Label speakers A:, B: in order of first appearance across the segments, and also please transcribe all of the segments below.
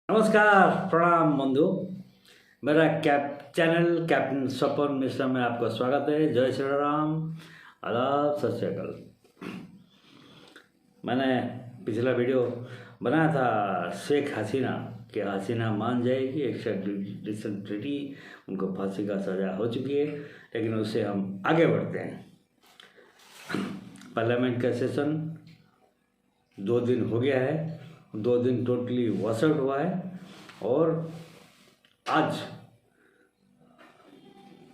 A: नमस्कार, प्रणाम बंधु। मेरा चैनल कैप्टन स्वपन मिश्रा में आपका स्वागत है। जय श्री राम, आदाब, सत श्री अकाल। मैंने पिछला वीडियो बनाया था शेख हसीना कि हसीना मान जाएगी, एक्स्ट्राडिशन ट्रीटी, उनको फांसी का सज़ा हो चुकी है। लेकिन उससे हम आगे बढ़ते हैं। पार्लियामेंट का सेशन 2 दिन हो गया है, 2 दिन टोटली वॉश आउट हुआ है और आज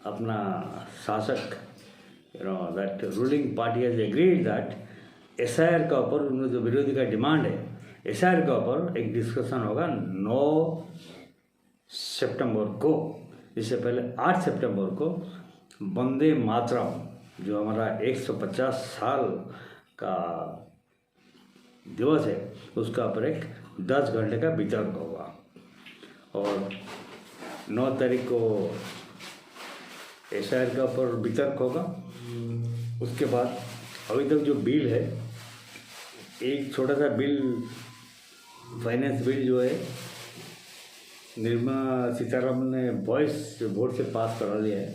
A: अपना शासक that ruling party has agreed that SIR का ऊपर उनमें जो विरोधी का डिमांड है, एसआईआर का ऊपर एक डिस्कशन होगा 9 सितंबर को। इससे पहले 8 सितंबर को वंदे मातरम जो हमारा 150 साल का दिवस है उसका ऊपर एक 10 घंटे का वितर्क होगा और 9 तारीख को एसआईआर का ऊपर वितर्क होगा। उसके बाद अभी तक जो बिल है, एक छोटा सा बिल, फाइनेंस बिल जो है निर्मला सीतारमण ने वॉइस वोट से पास करा लिया है।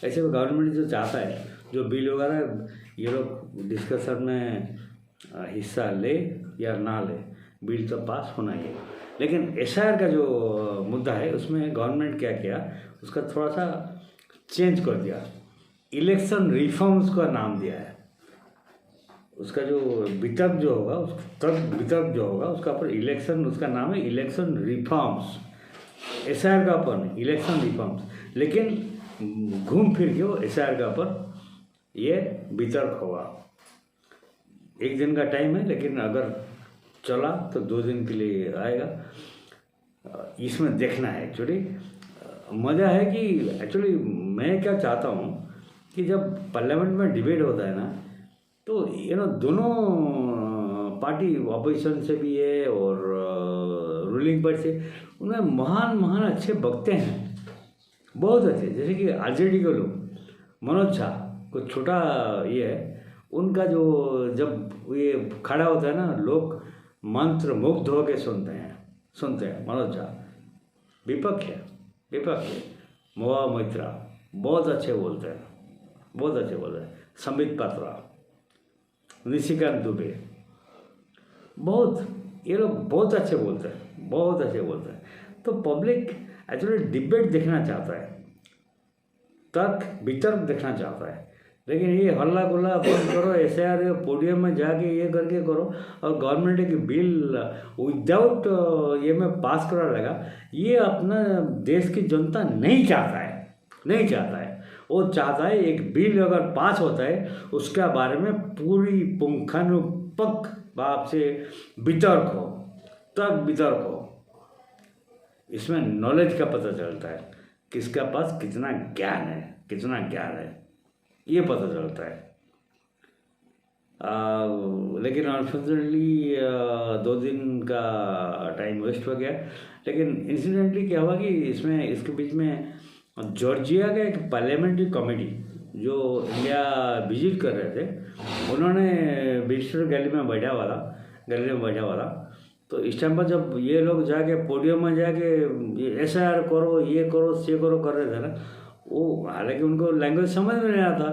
A: ऐसे में गवर्नमेंट जो चाहता है जो बिल वगैरह ये लोग डिस्कशन में हिस्सा ले या ना ले, बिल तो पास होना ही है। लेकिन एसआईआर का जो मुद्दा है उसमें गवर्नमेंट क्या किया, उसका थोड़ा सा चेंज कर दिया, इलेक्शन रिफॉर्म्स का नाम दिया है। उसका जो वितर्क जो होगा, वितर्क जो होगा उसका ऊपर इलेक्शन, उसका नाम है इलेक्शन रिफॉर्म्स। एसआईआर का ऊपर इलेक्शन रिफॉर्म्स, लेकिन घूम फिर के वो एसआईआर का ऊपर ये वितर्क होगा। 1 दिन का टाइम है, लेकिन अगर चला तो 2 दिन के लिए आएगा। इसमें देखना है एक्चुअली मज़ा है कि एक्चुअली मैं क्या चाहता हूँ कि जब पार्लियामेंट में डिबेट होता है ना, तो दोनों पार्टी ऑपोजिशन से भी है और रूलिंग पार्टी से, उनमें महान महान अच्छे वक्ते हैं, बहुत अच्छे। जैसे कि आरजेडी के लोग, मनोज झा को छोटा ये है, उनका जो जब ये खड़ा होता है ना, लोग मंत्र मुग्ध होकर सुनते हैं। मनोज झा विपक्ष है। मोहा मोइत्रा बहुत अच्छे बोलते हैं। संबित पात्रा, निशिकांत दुबे, ये लोग बहुत अच्छे बोलते हैं। तो पब्लिक एक्चुअली डिबेट देखना चाहता है, तर्क वितर्क देखना चाहता है। लेकिन ये हल्ला गुल्ला बंद करो, एसआईआर पोडियम में जाके ये करके करो और गवर्नमेंट एक बिल विदाउट ये में पास करा लगा, ये अपना देश की जनता नहीं चाहता है। वो चाहता है एक बिल अगर पास होता है उसके बारे में पूरी पुंखानुपुंख बाप से वितर्क हो। इसमें नॉलेज का पता चलता है, किसका पास कितना ज्ञान है ये पता चलता है। लेकिन अनफॉर्चुनेटली 2 दिन का टाइम वेस्ट हो गया। लेकिन इंसिडेंटली क्या हुआ कि इसके बीच में जॉर्जिया का एक पार्लियामेंट्री कमेटी जो इंडिया विजिट कर रहे थे, उन्होंने विजिटर गैलरी में बैठा हुआ था। तो इस टाइम पर जब ये लोग जाके पोडियम में जाके एसआईआर करो, ये करो कर रहे थे ना, वो हालांकि उनको लैंग्वेज समझ में नहीं आता,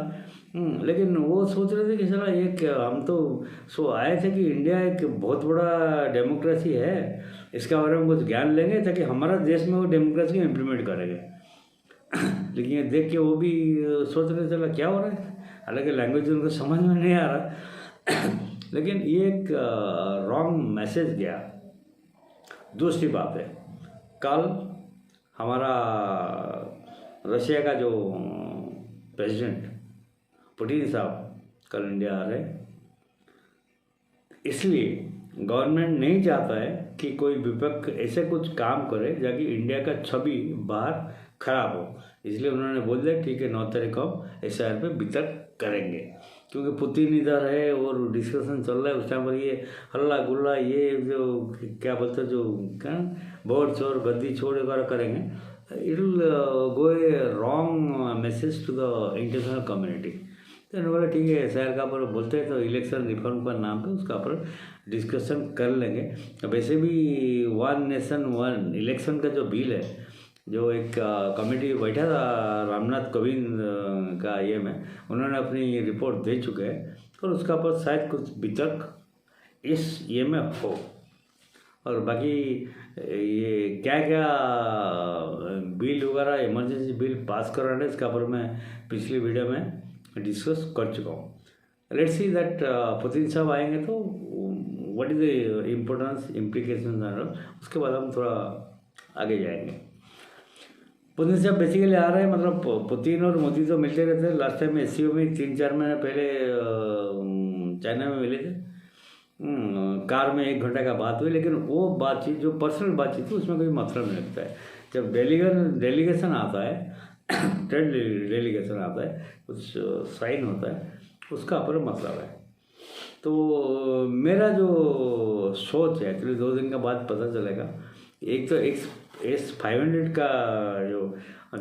A: लेकिन वो सोच रहे थे कि चला एक हम तो आए थे कि इंडिया एक बहुत बड़ा डेमोक्रेसी है, इसके बारे में कुछ ज्ञान लेंगे ताकि हमारा देश में वो डेमोक्रेसी इम्प्लीमेंट करेंगे। लेकिन ये देख के वो भी सोच रहे चला क्या हो रहा है, हालांकि लैंग्वेज उनको समझ में नहीं आ रहा। लेकिन ये एक रॉन्ग मैसेज गया। दूसरी बात है, कल हमारा रशिया का जो प्रेसिडेंट पुतिन साहब कल इंडिया आ रहे, इसलिए गवर्नमेंट नहीं चाहता है कि कोई विपक्ष ऐसे कुछ काम करे जाकि इंडिया का छवि बाहर खराब हो। इसलिए उन्होंने बोल दिया ठीक है 9 तारीख को एसआईआर पे वितर्क करेंगे, क्योंकि पुतिन इधर है और डिस्कशन चल रहा है। उस टाइम पर ये हल्ला गुल्ला, ये जो क्या बोलते हैं, जो क्या बोर्ड छोड़ गद्दी छोड़ वगैरह करेंगे, it will go a wrong message to the international community. तो उन्होंने बोला ठीक है, शहर का पर बोलते हैं तो इलेक्शन रिफॉर्म का नाम पे उसका पर डिस्कशन कर लेंगे। वैसे भी वन नेशन वन इलेक्शन का जो बिल है, जो एक कमेटी बैठा था रामनाथ कोविंद का ये में, उन्होंने अपनी रिपोर्ट दे चुके हैं और उसका पर शायद कुछ वितर्क इस ये में हो। और बाकी ये क्या क्या बिल वगैरह इमरजेंसी बिल पास कराना है, इसका पर मैं पिछली वीडियो में डिस्कस कर चुका हूँ। लेट्स सी दैट पुतिन साहब आएंगे तो what is the importance implication, उसके बाद हम थोड़ा आगे जाएंगे। पुतिन साहब बेसिकली आ रहे हैं, मतलब पुतिन और मोदी तो मिलते रहते हैं। लास्ट टाइम एससीओ में 3-4 महीने पहले चाइना में मिले थे, कार में 1 घंटे का बात हुई, लेकिन वो बातचीत जो पर्सनल बातचीत थी उसमें कोई मतलब नहीं लगता है। जब डेलीगेशन आता है ट्रेड डेलीगेशन आता है, कुछ साइन होता है, उसका पर मतलब है। तो मेरा जो सोच है एक्चुअली 2 दिन के बाद पता चलेगा। एक तो S-500 का जो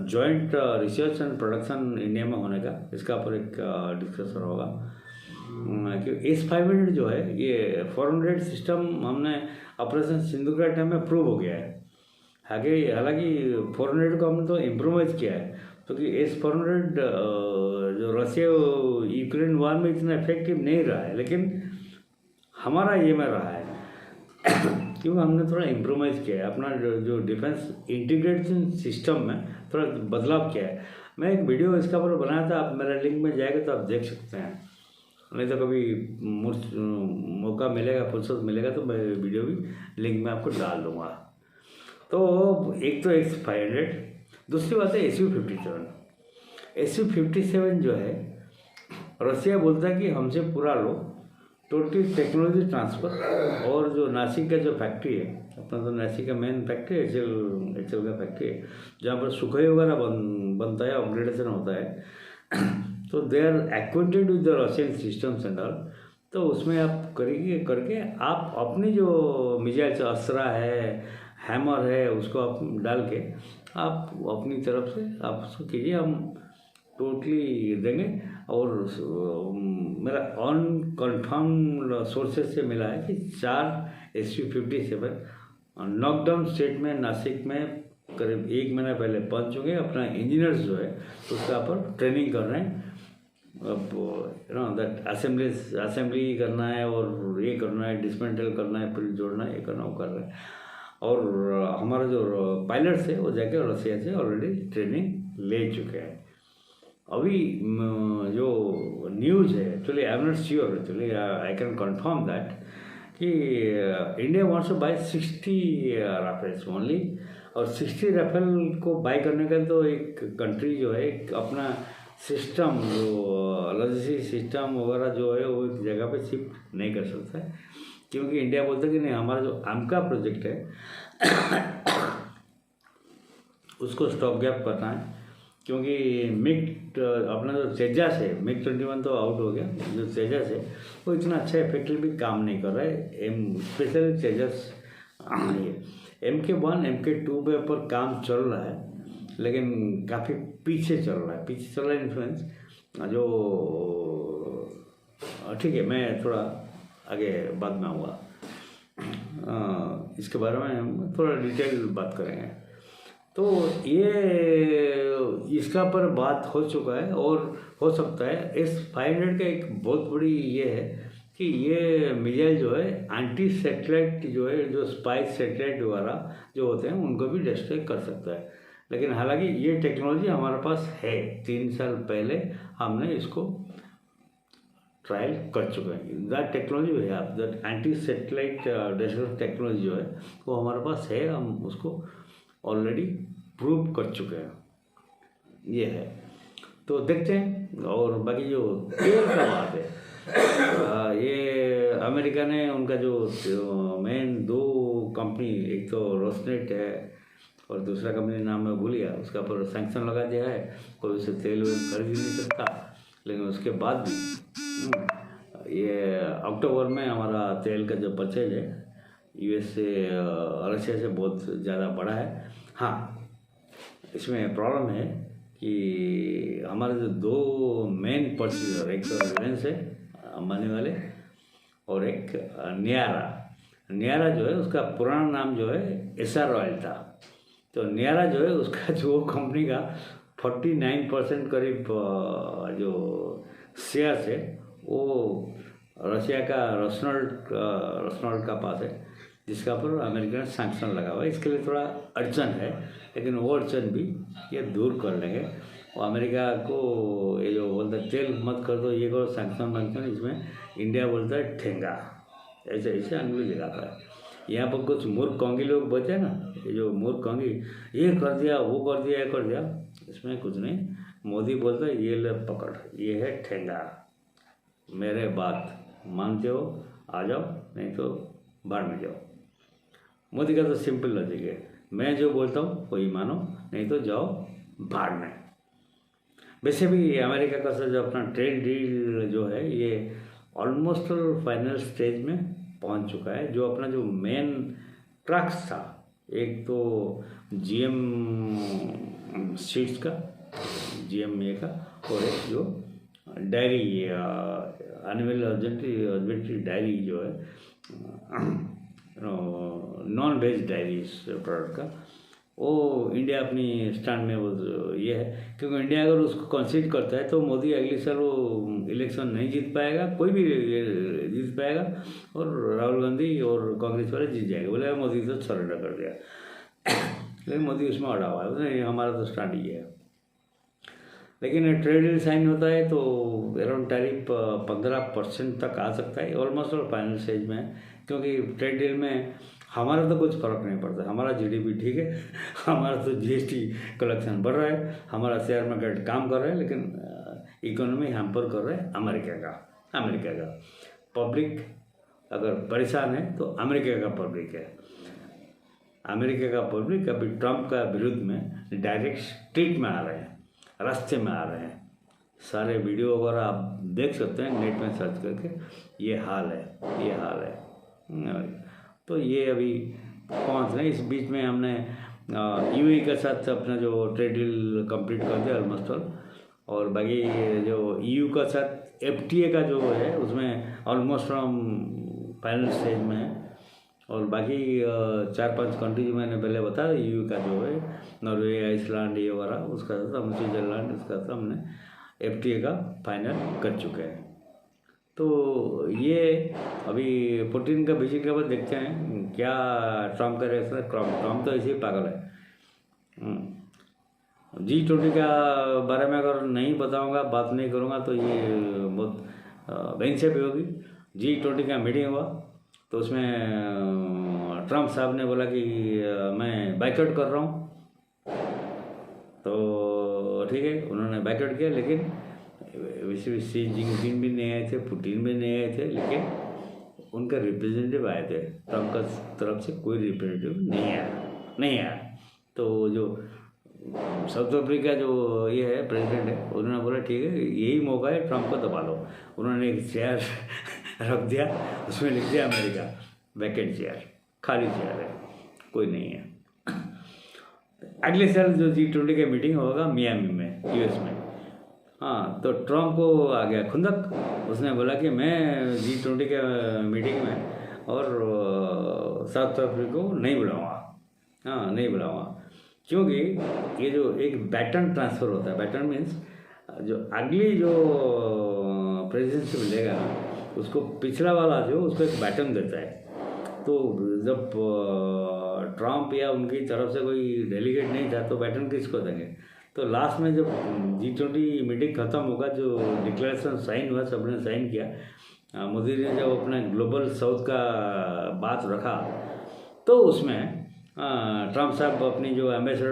A: joint research and production India में होने का, इसका पर एक डिस्कशन होगा कि S-500 जो है ये 400 सिस्टम हमने ऑपरेशन सिंधु के टाइम में प्रूव हो गया है। हालांकि 400 को हमने तो इम्प्रोवाइज किया है, क्योंकि S-400 जो रशिया यूक्रेन वार में इतना इफेक्टिव नहीं रहा है, लेकिन हमारा ये में रहा है क्योंकि हमने थोड़ा इम्प्रोवाइज किया है, अपना जो डिफेंस इंटीग्रेशन सिस्टम में थोड़ा बदलाव किया है। मैं एक वीडियो इसका पर बनाया था, आप मेरा लिंक में जाएगा तो आप देख सकते हैं, नहीं तो कभी मौका मिलेगा, फुर्सत मिलेगा तो मैं वीडियो भी लिंक में आपको डाल दूँगा। तो एक तो S-500, दूसरी बात है Su-57। Su-57 जो है रशिया बोलता है कि हमसे पूरा लो, टोटली टेक्नोलॉजी ट्रांसफ़र। और जो नासिक का जो फैक्ट्री है अपना, तो नासिक का मेन फैक्ट्री HL का फैक्ट्री है, जहाँ पर सुखाई वगैरह बनता है, अपग्रेडेशन होता है तो they are acquainted with the Russian systems and all. तो उसमें आप करके आप अपनी जो मिसाइल अस्त्रा है, हैमर है, उसको आप डाल के आप अपनी तरफ से आप उसको कीजिए, हम टोटली देंगे। और मेरा अनकन्फर्म सोर्सेज से मिला है कि 4 Su-57 नॉकडाउन स्टेट में नासिक में करीब 1 महीना पहले पहुंच चुके हैं। अपना इंजीनियर्स जो है उसका पर ट्रेनिंग कर रहे हैं। अब दैट असेंबली करना है और ये करना है, डिसमेंटल करना है, फिर जोड़ना है, ये करना, वो कर रहे हैं। और हमारा जो पायलट्स है वो जाके रशिया से ऑलरेडी ट्रेनिंग ले चुके हैं। अभी जो न्यूज़ है, actually I am not sure, actually I can confirm that कि India wants to buy 60 Rafales only. और 60 राफेल को बाय करने का तो एक कंट्री जो है एक अपना सिस्टम, जो लॉजिस्टिक सिस्टम वगैरह जो है वो एक जगह पे शिफ्ट नहीं कर सकता है, क्योंकि इंडिया बोलता है कि नहीं, हमारा जो आमका प्रोजेक्ट है उसको स्टॉप गैप करना है। क्योंकि मिग अपना जो तेजस है, MiG-21 तो आउट हो गया, जो तेजस है वो इतना अच्छा इफेक्टिवली काम नहीं कर रहा है। स्पेशली तेजस MK1 MK2 पे पर काम चल रहा है, लेकिन काफ़ी पीछे चल रहा है इन्फ्लुएंस जो, ठीक है, मैं थोड़ा आगे बाद में आऊँगा, इसके बारे में हम थोड़ा डिटेल बात करेंगे। तो ये इसका पर बात हो चुका है और हो सकता है। S-500 का एक बहुत बड़ी ये है कि ये मिसाइल जो है एंटी सैटेलाइट जो है, जो स्पाइस सैटेलाइट वगैरह जो होते हैं उनको भी डिस्ट्रॉय कर सकता है। लेकिन हालांकि ये टेक्नोलॉजी हमारे पास है, 3 साल पहले हमने इसको ट्रायल कर चुके हैं। दैट टेक्नोलॉजी है, आप that anti satellite destroy technology जो है वो हमारे पास है, हम उसको ऑलरेडी प्रूव कर चुके हैं, ये है। तो देखते हैं। और बाकी जो तेल का बात है, ये अमेरिका ने उनका जो मेन 2 कंपनी, एक तो रोसनेट है और दूसरा कंपनी नाम मैं भूल गया, उसका पर सैंक्शन लगा दिया है, कोई उसे तेल खरीद नहीं सकता। लेकिन उसके बाद भी ये अक्टूबर में हमारा तेल का जो परचेज है US से, रशिया से बहुत ज़्यादा बढ़ा है। हाँ, इसमें प्रॉब्लम है कि हमारे जो दो मेन परचेजर, एक तो रिलायंस है अंबानी वाले और एक नियारा जो है उसका पुराना नाम जो है एसआर ऑयल था। तो नियारा जो है उसका जो कंपनी का 49% करीब जो शेयर्स है वो रशिया का रोस्नोल्ड का पास है, जिसका पर अमेरिका ने सैंक्शन लगा हुआ है। इसके लिए थोड़ा अड़चन है, लेकिन वो अड़चन भी ये दूर कर लेंगे। वो अमेरिका को ये जो बोलता है तेल मत कर दो, ये करो, सैंक्शन, इसमें इंडिया बोलता है ठेंगा, ऐसे ऐसे अंगुली लगाता है। यहाँ पर कुछ मूर्ख कोंगी लोग बचे ना, ये जो मूर्ख कोंगी, ये कर दिया, वो कर दिया, ये कर दिया, इसमें कुछ नहीं। मोदी बोलता है ये ले पकड़, ये है ठेंगा, मेरे बात मानते हो आ जाओ, नहीं तो बाहर में जाओ। मोदी का तो सिंपल लॉजिक है, मैं जो बोलता हूँ वही मानो, नहीं तो जाओ बाहर में। वैसे भी अमेरिका का जो अपना ट्रेड डील जो है ये ऑलमोस्ट फाइनल स्टेज में पहुंच चुका है। जो अपना जो मेन ट्रक्स था, एक तो जीएम सीड्स का, GMA का, और एक जो डायरी एनिमल हस्बेंड्री डायरी जो है नॉन वेज डायरीज प्रोडक्ट का, वो इंडिया अपनी स्टैंड में वो ये है, क्योंकि इंडिया अगर उसको कंसीड करता है तो मोदी अगली साल वो इलेक्शन नहीं जीत पाएगा, कोई भी जीत पाएगा, और राहुल गांधी और कांग्रेस वाले जीत जाएंगे। बोले मोदी तो सरेंडर कर दिया लेकिन मोदी उसमें अड़ा हुआ है, उसने हमारा तो स्टार्ट ही है। लेकिन ट्रेड डील साइन होता है तो अराउंड टैरिफ 15% तक आ सकता है, ऑलमोस्ट और फाइनल स्टेज में, क्योंकि ट्रेड डील में हमारा तो कुछ फर्क नहीं पड़ता। हमारा GDP ठीक है, हमारा तो GST कलेक्शन बढ़ रहा है, हमारा शेयर मार्केट काम कर रहा है, लेकिन इकोनॉमी हैम्पर कर रहा है अमेरिका का पब्लिक। अगर परेशान है तो अमेरिका का पब्लिक है। अमेरिका का पब्लिक अभी ट्रंप का विरुद्ध में डायरेक्ट स्ट्रीट में आ रहे हैं, रास्ते में आ रहे हैं। सारे वीडियो वगैरह आप देख सकते हैं नेट में सर्च करके, ये हाल है। तो ये अभी पहुँच रहे हैं। इस बीच में हमने UAE के साथ अपना जो ट्रेड डील कंप्लीट कर दिया ऑलमोस्ट ऑल, और बाकी जो EU का साथ FTA का जो है उसमें ऑलमोस्ट हम फाइनल स्टेज में है। और बाकी 4-5 कंट्री मैंने पहले बताया, EU का जो है नॉर्वे, आइसलैंड ये वगैरह, उसका साथ हम स्विट्जरलैंड, उसका साथ हमने FTA का फाइनल कर चुके हैं। तो ये अभी पुतिन का विजिट के बाद देखते हैं क्या ट्रम्प का रिएक्शन है। ट्रम्प तो ऐसे ही पागल है। G20 का बारे में अगर नहीं बताऊंगा, बात नहीं करूंगा तो ये बहुत बेइंसाफी होगी। G20 का मीटिंग हुआ तो उसमें ट्रम्प साहब ने बोला कि मैं बाइकआउट कर रहा हूँ, तो ठीक है, उन्होंने बाइकआउट किया। लेकिन वैसे शी जिनपिंग भी नहीं आए थे, पुतिन भी नहीं आए थे, लेकिन उनका रिप्रेजेंटेटिव आए थे। ट्रम्प का तरफ से कोई रिप्रेजेंटेटिव नहीं आया। तो जो साउथ अफ्रीका जो ये है प्रेसिडेंट है, उन्होंने बोला ठीक है, यही मौका है, ट्रम्प को दबा लो। उन्होंने एक चेयर रख दिया, उसमें लिख दिया अमेरिका, वैकेंट चेयर, खाली चेयर है, कोई नहीं है। अगले साल जो G20 का मीटिंग होगा मियामी में, US में, हाँ, तो ट्रम्प को आ गया खुंदक। उसने बोला कि मैं G20 के मीटिंग में और साउथ अफ्रीका को नहीं बुलाऊंगा, क्योंकि ये जो एक बैटन ट्रांसफ़र होता है, बैटन मीन्स जो अगली जो प्रेसिडेंटशिप लेगा ना, उसको पिछला वाला जो उसको एक बैटन देता है। तो जब ट्रम्प या उनकी तरफ से कोई डेलीगेट नहीं था तो बैटन किसको देंगे। तो लास्ट में जब G20 मीटिंग ख़त्म होगा, जो डिक्लेरेशन साइन हुआ, सबने साइन किया, मोदी ने जब अपना ग्लोबल साउथ का बात रखा, तो उसमें ट्रम्प साहब अपनी जो एम्बेसी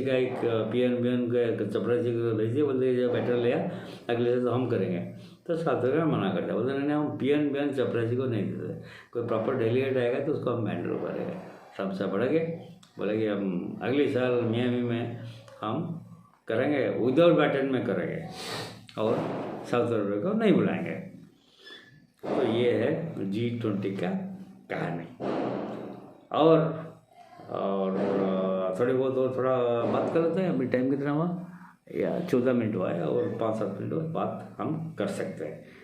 A: का एक PN का चपरासी को भेज दिया, बोलते जो बैटर लिया अगले से तो हम करेंगे। तो साउथ अफ्रीका मना करता, बोलते नहीं हम PN चपरासी को नहीं देते, कोई प्रॉपर डेलीगेट आएगा तो उसको हम हैंडल करेंगे। ट्रम्प साहब बढ़ गए, बोले कि हम अगले साल मियामी में हम करेंगे, विदाउट बैटन में करेंगे और साउथ अफ्रीका को नहीं बुलाएंगे। तो ये है G20 का कहानी। और थोड़ी बहुत और थोड़ा बात कर लेते हैं। अभी टाइम कितना हुआ, या 14 मिनट हुआ है, और 5-7 मिनट और बात हम कर सकते हैं।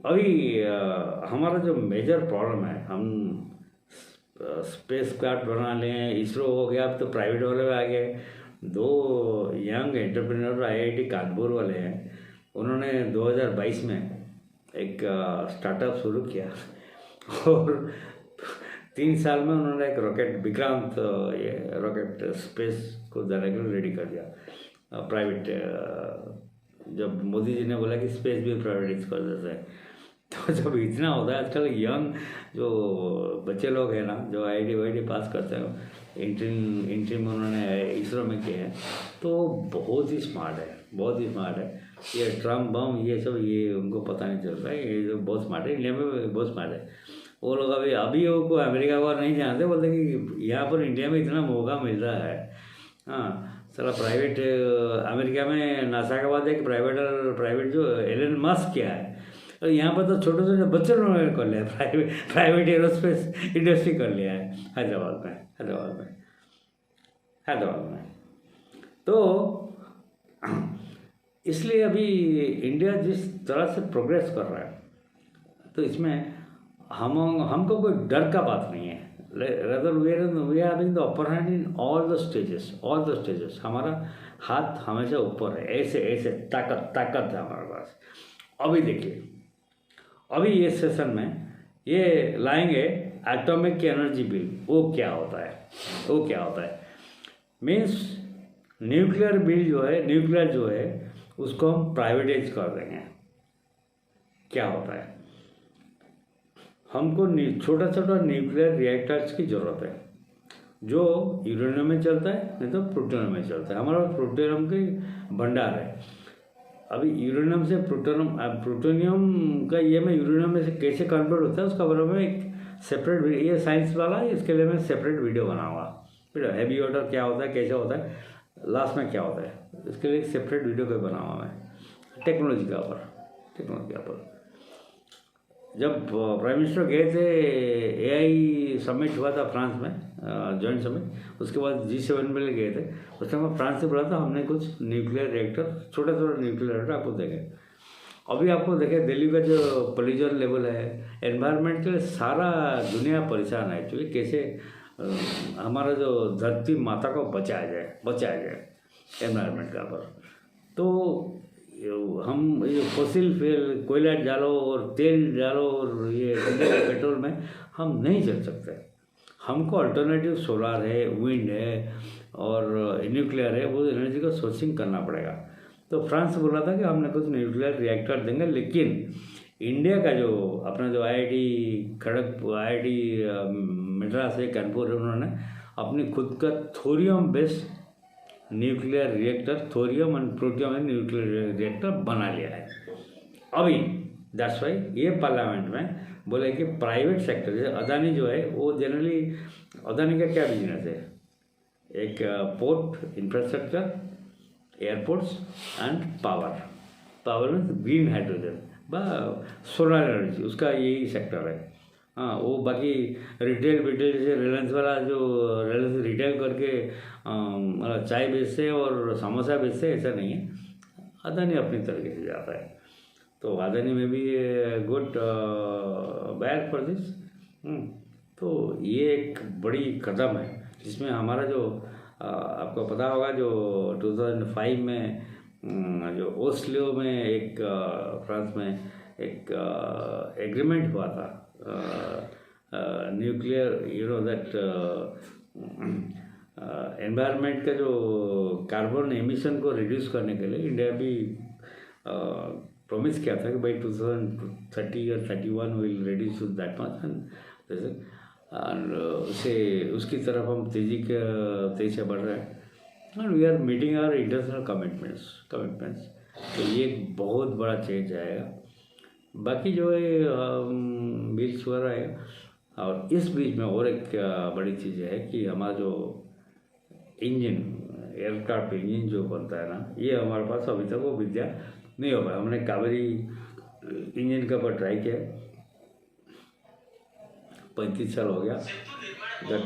A: अभी हमारा जो मेजर प्रॉब्लम है, हम स्पेस क्राफ्ट बना लें, इसरो हो गया, अब तो प्राइवेट वाले में आ गए। 2 यंग एंटरप्रेन्योर IIT कानपुर वाले हैं, उन्होंने 2022 में एक स्टार्टअप शुरू किया और 3 साल में उन्होंने एक रॉकेट विक्रांत, ये रॉकेट स्पेस को जाने के लिए रेडी कर दिया। प्राइवेट, जब मोदी जी ने बोला कि स्पेस भी प्राइवेटाइज कर देते हैं, तो जब इतना होता है आजकल यंग जो बच्चे लोग हैं ना, जो IIT पास करते हैं, एंट्री में उन्होंने इसरो में किया है, तो बहुत ही स्मार्ट है, बहुत ही स्मार्ट है। ये ट्रम्प बम ये सब ये उनको पता नहीं चल रहा है, ये जो बहुत स्मार्ट है, इंडिया में बहुत स्मार्ट है। वो लोग अभी वो को अमेरिका को नहीं जानते, बोलते कि यहाँ पर इंडिया में इतना मौका मिल रहा है। हाँ, साला प्राइवेट अमेरिका में नासा के बाद एक प्राइवेट जो एलन मस्क क्या है, और यहाँ पर तो छोटे छोटे बच्चों ने कर लिया, प्राइवेट एरोस्पेस इंडस्ट्री कर लिया है हैदराबाद में। तो इसलिए अभी इंडिया जिस तरह से प्रोग्रेस कर रहा है, तो इसमें हमको कोई डर का बात नहीं है। rather we are having the upper hand in all the stages। हमारा हाथ हमेशा ऊपर है, ऐसे ताकत है हमारे पास। अभी देखिए, अभी ये सेशन में ये लाएंगे एटॉमिक एनर्जी बिल। वो क्या होता है मीन्स न्यूक्लियर बिल जो है उसको हम प्राइवेटाइज कर देंगे। क्या होता है, हमको छोटा न्यूक्लियर रिएक्टर्स की ज़रूरत है, जो यूरेनियम में चलता है, नहीं तो प्लूटोनियम में चलता है। हमारा प्लूटोनियम के भंडार है। अभी यूरेनियम से प्लूटोनियम का ये मैं यूरेनियम में से कैसे कन्वर्ट होता है उसका बारे में एक सेपरेट, ये साइंस वाला, इसके लिए मैं सेपरेट वीडियो बनाऊंगा। फिर हैवी वाटर क्या होता है, कैसे होता है, लास्ट में क्या होता है, इसके लिए एक सेपरेट वीडियो को बनाऊंगा मैं टेक्नोलॉजी के ऊपर। जब प्राइम मिनिस्टर गए थे, AI समिट हुआ था फ्रांस में, जॉइंट समिट, उसके बाद G7 में गए थे। उस टाइम फ्रांस से बोला था हमने कुछ न्यूक्लियर रिएक्टर, छोटा न्यूक्लियर रिएक्टर आपको देंगे। अभी आपको देखें दिल्ली का जो पोल्यूशन लेवल है, एनवायरनमेंट के लिए सारा दुनिया परेशान है एक्चुअली। कैसे हमारा जो धरती माता को बचाया जाए एनवायरनमेंट का पर। तो हम ये फॉसिल फ्यूल कोयला डालो और तेल डालो और ये पेट्रोल में हम नहीं चल सकते। हमको अल्टरनेटिव सोलर है, विंड है और न्यूक्लियर है, वो एनर्जी का सोर्सिंग करना पड़ेगा। तो फ्रांस बोला था कि हमने कुछ न्यूक्लियर रिएक्टर देंगे, लेकिन इंडिया का जो अपना जो IIT खड़गपुर, IIT मद्रास है, कानपुर, उन्होंने अपनी खुद का thorium based nuclear reactor, thorium and plutonium nuclear reactor बना लिया है। अभी दैट्स वाई ये पार्लियामेंट में बोले कि प्राइवेट सेक्टर, जैसे अदानी जो है, वो जनरली अदानी का क्या बिजनेस है, एक port infrastructure, airports and power में ग्रीन हाइड्रोजन व सोलर एनर्जी, उसका यही सेक्टर है। हाँ, वो बाकी रिटेल जैसे रिलायंस वाला जो रिलायंस रिटेल करके चाय बेचते हैं और समोसा बेचते हैं, ऐसा नहीं है। अदानी अपनी तरीके से जाता है, तो अदानी में भी गुड बैक फॉर दिस। तो ये एक बड़ी कदम है जिसमें हमारा जो आपको पता होगा जो 2005 में जो ओस्लो में एक फ्रांस में एक एग्रीमेंट हुआ था, न्यूक्लियर दैट एनवायरनमेंट का जो कार्बन एमिशन को रिड्यूस करने के लिए इंडिया भी प्रॉमिस किया था कि बाई 2030 और 31 will reduce that much, and उसकी तरफ हम तेजी से बढ़ रहे हैं, and we are meeting our international commitments. तो ये एक बहुत बड़ा चेंज आएगा। बाकी जो है बिल्स हो रहा है। और इस बीच में और एक बड़ी चीज़ है कि हमारा जो इंजन, एयरक्राफ्ट इंजन जो बनता है ना, ये हमारे पास अभी तक वो विद्या नहीं हो पाया। हमने कावेरी इंजन के ऊपर ट्राई किया, 35 साल हो गया, that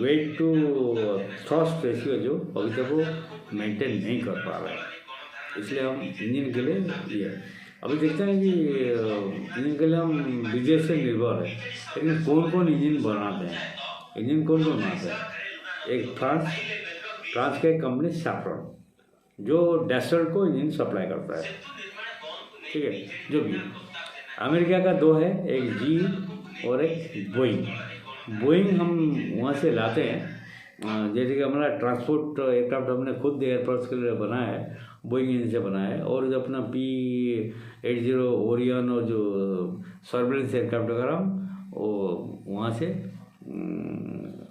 A: weight to thrust ratio जो अभी तक वो मेंटेन नहीं कर पा रहे हैं, इसलिए हम इंजन के लिए ये अभी देखते हैं कि इंजन के लिए हम विदेश से निर्भर है। लेकिन कौन कौन इंजन बनाते हैं, इंजन कौन कौन बनाते हैं? एक फ्रांस का एक कंपनी सैफ्रन जो डैसल्ट को इंजन सप्लाई करता है, ठीक है। जो भी अमेरिका का दो है, एक जी और एक बोइंग हम वहाँ से लाते हैं। जैसे कि हमारा ट्रांसपोर्ट एयरक्राफ्ट हमने खुद एयरफोर्स के लिए बनाया है, बोइंग इंजन से बनाया है। और जो अपना P-80 ओरियन और जो सर्वेलेंस एयरक्राफ्ट वगैरह हम वो वहाँ से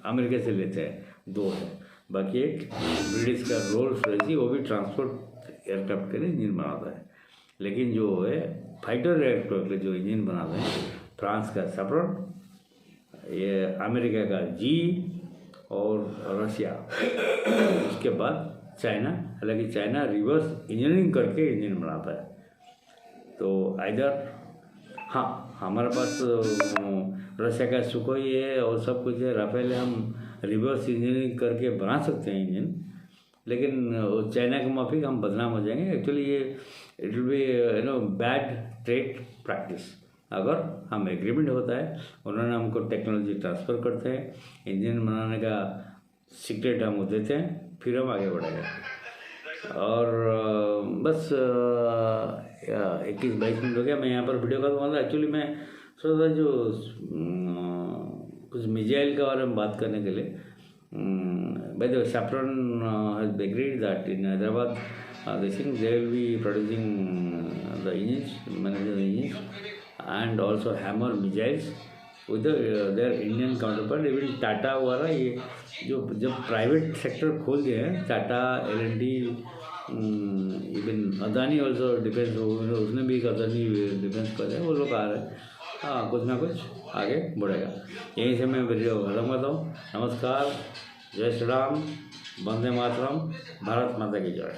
A: अमेरिका से लेते हैं, दो है। बाकी एक ब्रिटिश का रोल्स रॉयस, वो भी ट्रांसपोर्ट एयरक्राफ्ट के लिए इंजन बनाता है। लेकिन जो है फाइटर एयरक्राफ्ट के जो इंजन बनाते हैं, फ्रांस का सैफ्रन, ये अमेरिका का जी और रशिया, उसके बाद चाइना। हालांकि चाइना रिवर्स इंजीनियरिंग करके इंजन बनाता है। तो आइदर हाँ, हमारे पास रशिया का सुखोई है और सब कुछ है, राफेल है, हम रिवर्स इंजीनियरिंग करके बना सकते हैं इंजन। लेकिन चाइना के माफिक हम बदनाम हो जाएंगे। एक्चुअली ये it will be bad trade practice. अगर हम एग्रीमेंट होता है, उन्होंने हमको टेक्नोलॉजी ट्रांसफ़र करते हैं, इंजन बनाने का सीक्रेट हमको देते हैं, फिर हम आगे बढ़ेंगे। और बस 21-22 मिनट हो गया, मैं यहाँ पर वीडियो का दूँगा। एक्चुअली मैं सोच रहा जो कुछ मिसाइल के बारे में बात करने के लिए, by the way, Safran has agreed that in Hyderabad, they will be producing the engines, managing the engines, and also Hammer missiles with their Indian counterpart. Even Tata वगैरह ये जो जब प्राइवेट सेक्टर खोल दिए हैं, Tata, L&T, even Adani also defence, उसने भी एक अदानी डिफेंस कर दिया, वो लोग आ रहे हैं। हाँ, कुछ ना कुछ आगे बढ़ेगा। यहीं से मैं वीडियो खत्म करता हूँ। नमस्कार, जय श्री राम, वंदे मातरम, भारत माता की जय।